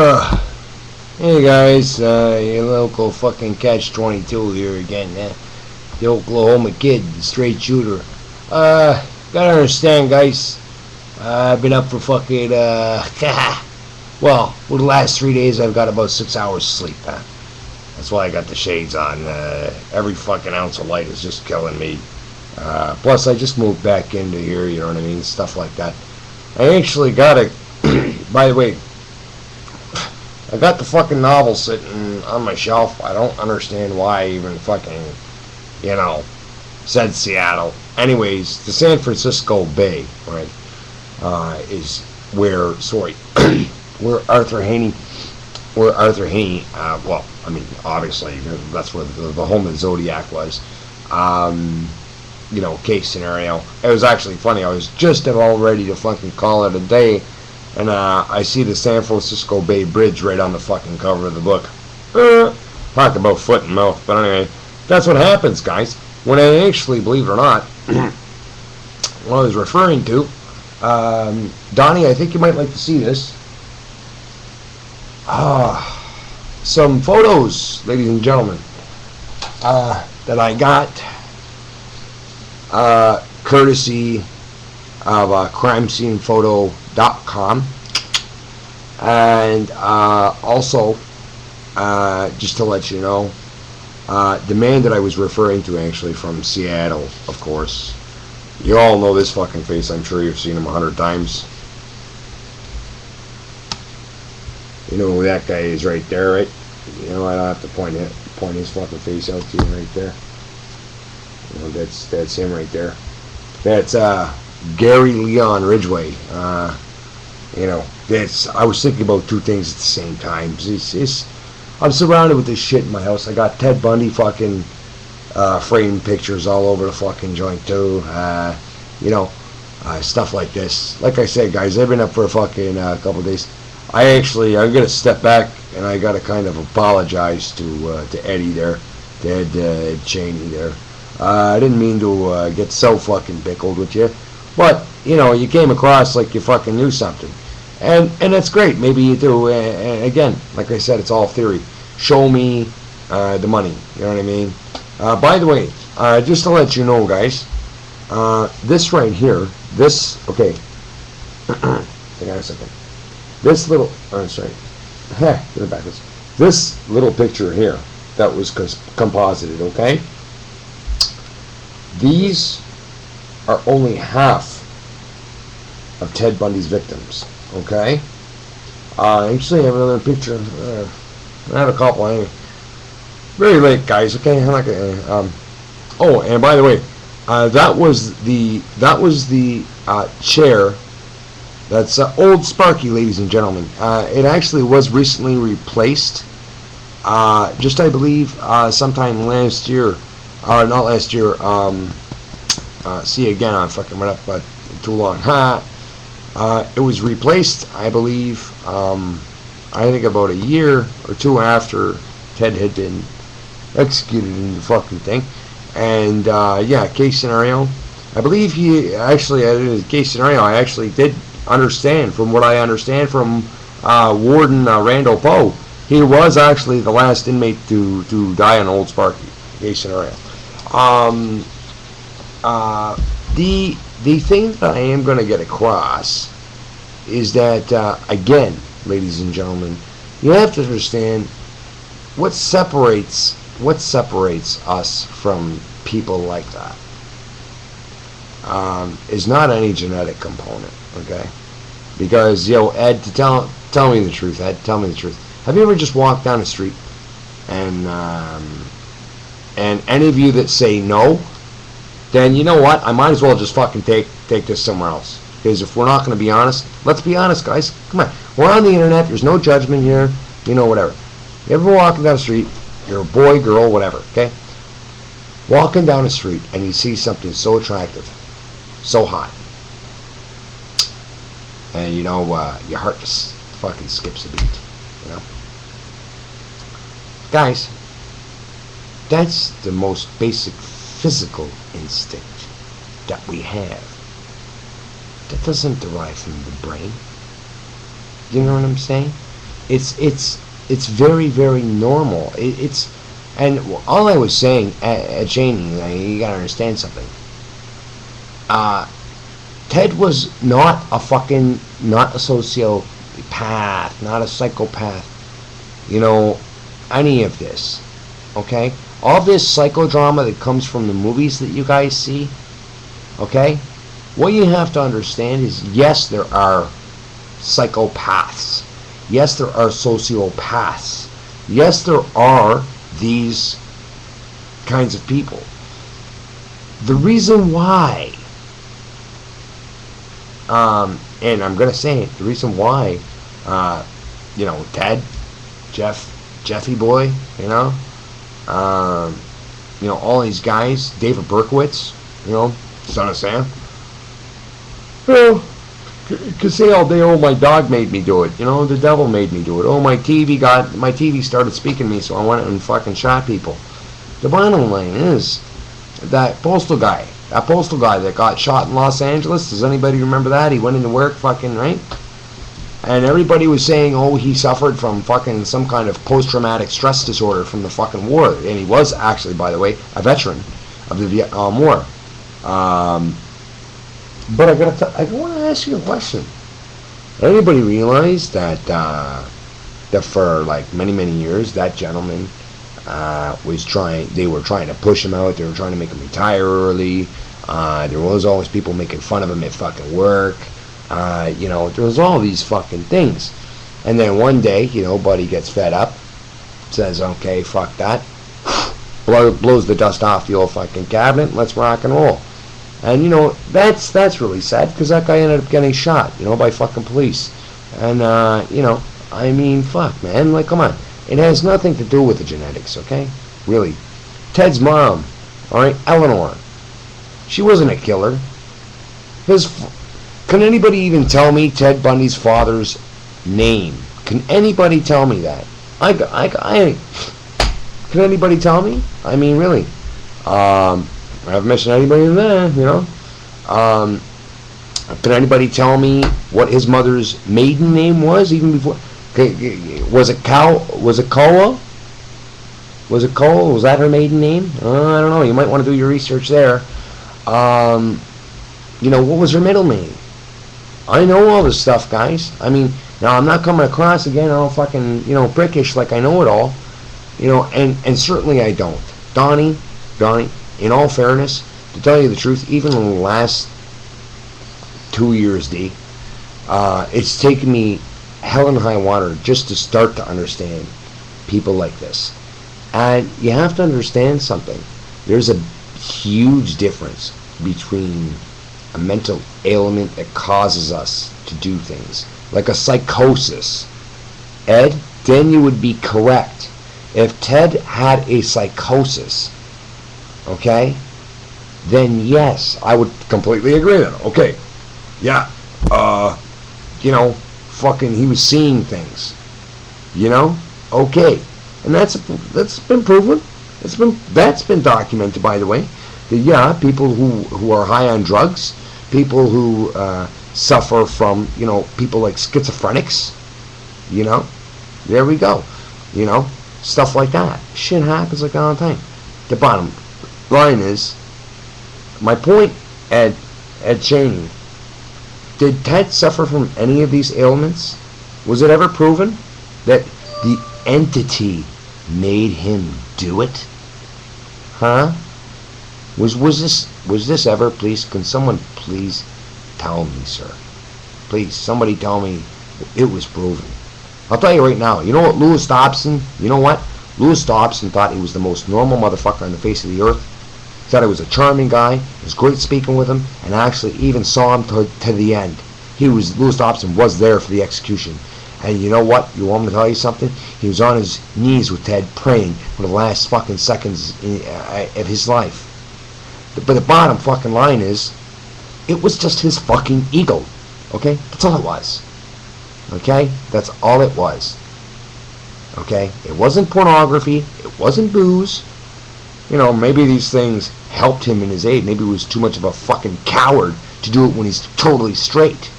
Uh, hey guys, your local fucking Catch 22 here again. The Oklahoma kid, the straight shooter. Gotta understand, guys. I've been up for fucking, well, for the last 3 days I've got about 6 hours sleep, huh? That's why I got the shades on. Every fucking ounce of light is just killing me. Plus, I just moved back into here, you know what I mean? Stuff like that. I actually got a, by the way, I got the fucking novel sitting on my shelf. I don't understand why I even fucking, said Seattle. Anyways, the San Francisco Bay, right, is where, where Arthur Haney, well, I mean, obviously, that's where the home of the Zodiac was. Case scenario. It was actually funny. I was just about ready to fucking call it a day, and I see the San Francisco Bay Bridge right on the fucking cover of the book. Talk about foot and mouth. But anyway, that's what happens, guys. When I actually, believe it or not, what I was referring to, Donnie, I think you might like to see this. Some photos, ladies and gentlemen, that I got courtesy of crimescenephoto.com, and also, just to let you know, the man that I was referring to, actually from Seattle, of course. You all know this fucking face. I'm sure you've seen him 100 times. You know who that guy is right there, right? I don't have to point his fucking face out to you right there. That's him right there. That's Gary Leon Ridgway. I was thinking about two things at the same time. I'm surrounded with this shit in my house. I got Ted Bundy fucking framed pictures all over the fucking joint too. Stuff like this. Like I said, guys, I've been up for a fucking couple of days. I'm gonna step back and I gotta kind of apologize to Eddie there, to Ed Cheney there. I didn't mean to get so fucking pickled with you, but you came across like you fucking knew something, and that's great. Maybe you do. Again, like I said, it's all theory. Show me the money. You know what I mean? By the way, just to let you know, guys, this right here, okay. Hang on a second. This little, sorry, get it backwards. This little picture here that was composited, okay? These are only half of Ted Bundy's victims, okay? Actually, I have another picture. I have a couple. Anyway. Very late, guys. Okay, I'm not gonna. Oh, and by the way, that was the chair. That's old Sparky, ladies and gentlemen. It actually was recently replaced. Just I believe sometime last year. Not last year. See again, I'm fucking right up, but too long. It was replaced, I believe. I think about a year or two after Ted had been executed in the fucking thing. And case scenario. I believe he actually, in his case scenario, I actually did understand, from what I understand from Warden Randall Poe, he was actually the last inmate to die on Old Sparky. Case scenario. The thing that I am going to get across is that, again, ladies and gentlemen, you have to understand what separates us from people like that is not any genetic component, okay? Because, Ed, tell me the truth, Ed, tell me the truth. Have you ever just walked down the street and any of you that say no, then you know what? I might as well just fucking take this somewhere else. Because if we're not going to be honest, let's be honest, guys. Come on. We're on the internet. There's no judgment here. Whatever. You ever walking down the street, you're a boy, girl, whatever, okay? Walking down the street and you see something so attractive, so hot. And, your heart just fucking skips a beat, Guys, that's the most basic physical instinct that we have. That doesn't derive from the brain. You know what I'm saying? It's very, very normal. And all I was saying at Cheney, you gotta understand something. Ted was not a sociopath, not a psychopath. Any of this. Okay? All this psychodrama that comes from the movies that you guys see, okay? What you have to understand is, yes, there are psychopaths. Yes, there are sociopaths. Yes, there are these kinds of people. The reason why, and I'm going to say it, the reason why, Ted, Jeffy boy, all these guys, David Berkowitz, son of Sam, could say all day, oh, my dog made me do it, the devil made me do it, oh, my TV started speaking to me, so I went and fucking shot people. The bottom line is, that postal guy that got shot in Los Angeles, does anybody remember that? He went into work, fucking, right? And everybody was saying, oh, he suffered from fucking some kind of post-traumatic stress disorder from the fucking war. And he was actually, by the way, a veteran of the Vietnam War. But I want to ask you a question. Anybody realize that for like many, many years, that gentleman they were trying to push him out, they were trying to make him retire early, there was always people making fun of him at fucking work, there was all these fucking things. And then one day, Buddy gets fed up, says, okay, fuck that, blows the dust off the old fucking cabinet, let's rock and roll. And that's really sad, because that guy ended up getting shot, by fucking police. And fuck, man, like, come on. It has nothing to do with the genetics, okay? Really. Ted's mom, alright, Eleanor, she wasn't a killer. Can anybody even tell me Ted Bundy's father's name? Can anybody tell me that? Can anybody tell me? I mean, really. I haven't mentioned anybody in there, Can anybody tell me what his mother's maiden name was, even before? Was it Koa? Was that her maiden name? I don't know. You might want to do your research there. What was her middle name? I know all this stuff, guys. I mean, now I'm not coming across again all fucking, prickish like I know it all. And certainly I don't. Donnie, in all fairness, to tell you the truth, even in the last 2 years, D, it's taken me hell and high water just to start to understand people like this. And you have to understand something. There's a huge difference between a mental ailment that causes us to do things, like a psychosis. Ed, then you would be correct. If Ted had a psychosis, okay, then yes, I would completely agree with him. Okay, yeah, fucking, he was seeing things, okay, and that's been proven. That's been documented, by the way. That yeah, people who are high on drugs, people who suffer from people like schizophrenics, there we go, stuff like that. Shit happens like all the time. The bottom line is, my point at Cheney. Did Ted suffer from any of these ailments? Was it ever proven that the entity made him do it? Huh? Was this ever, please, can someone please tell me, sir? Please, somebody tell me it was proven. I'll tell you right now, you know what, Louis Dobson thought he was the most normal motherfucker on the face of the earth. Thought he was a charming guy, it was great speaking with him, and actually even saw him to the end. Louis Dobson was there for the execution. And you know what? You want me to tell you something? He was on his knees with Ted praying for the last fucking seconds of his life. But the bottom fucking line is, it was just his fucking ego. Okay? That's all it was. Okay? That's all it was. Okay? It wasn't pornography. It wasn't booze. Maybe these things helped him in his age. Maybe he was too much of a fucking coward to do it when he's totally straight.